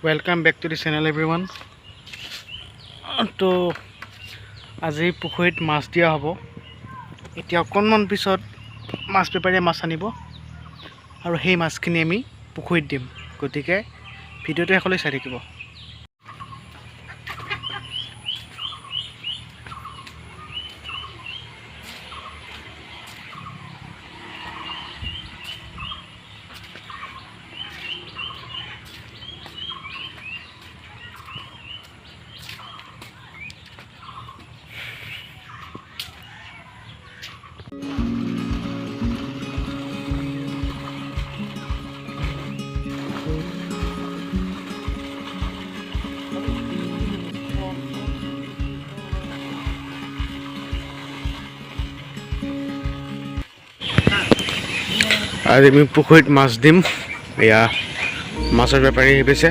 Welcome back to the channel everyone. তো আজি পুখুৰীত মাছ দিয়া হ'ব। এতিয়া অকণমান পিছত মাছ বেপাৰীয়ে মাছ আনিব আৰু সেই মাছখিনি আমি পুখুৰীত দিম। গতিকে ভিডিঅ'টো শেষলৈ চাই থাকিব। আজি আমি পুখুৰীত মাছ দিম। এয়া মাছৰ বেপাৰী আহি পাইছে।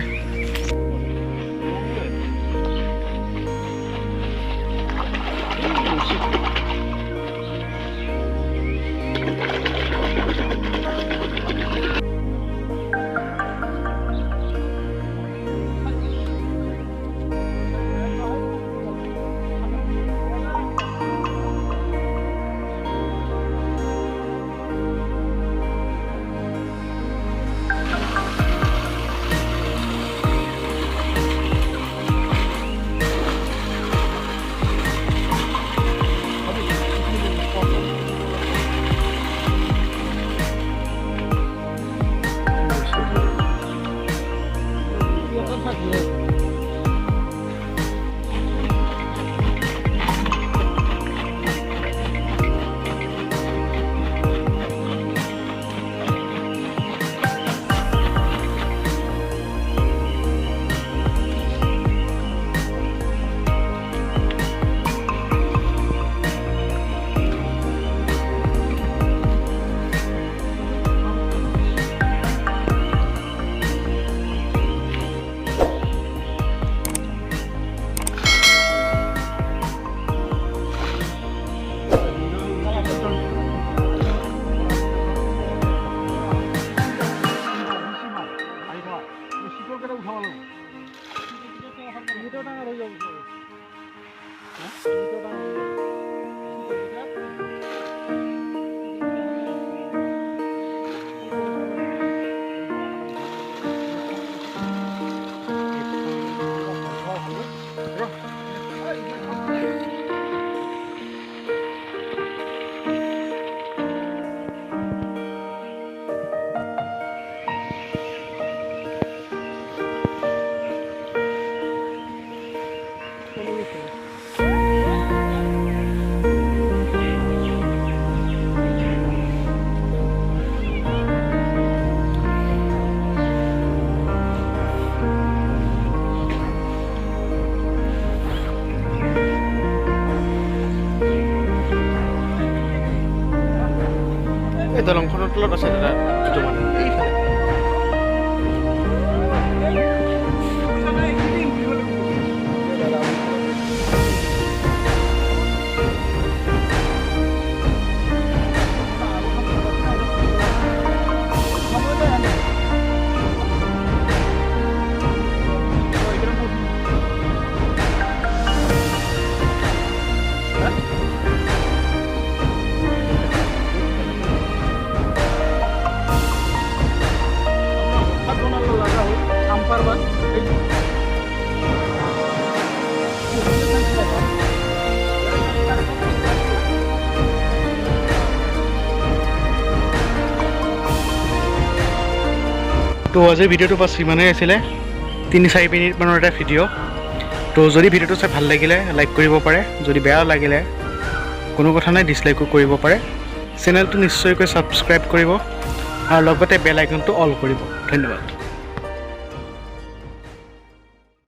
এই দলংখনৰ তলত আছে দাদা দুটো মানুহ এইফালে। তো আজিৰ ভিডিঅ'টো বাছ ইমানেই আছিলে, 3-4 মিনিটমানৰ এটা ভিডিঅ'। তো যদি ভিডিঅ'টো চাই ভাল লাগিলে লাইক কৰিব পাৰে, যদি বেয়া লাগিলে কোনো কথা নাই ডিছলাইকো কৰিব পাৰে। চেনেলটো নিশ্চয়কৈ ছাবস্ক্ৰাইব কৰিব আৰু লগতে বেল আইকনটো অল কৰিব। ধন্যবাদ।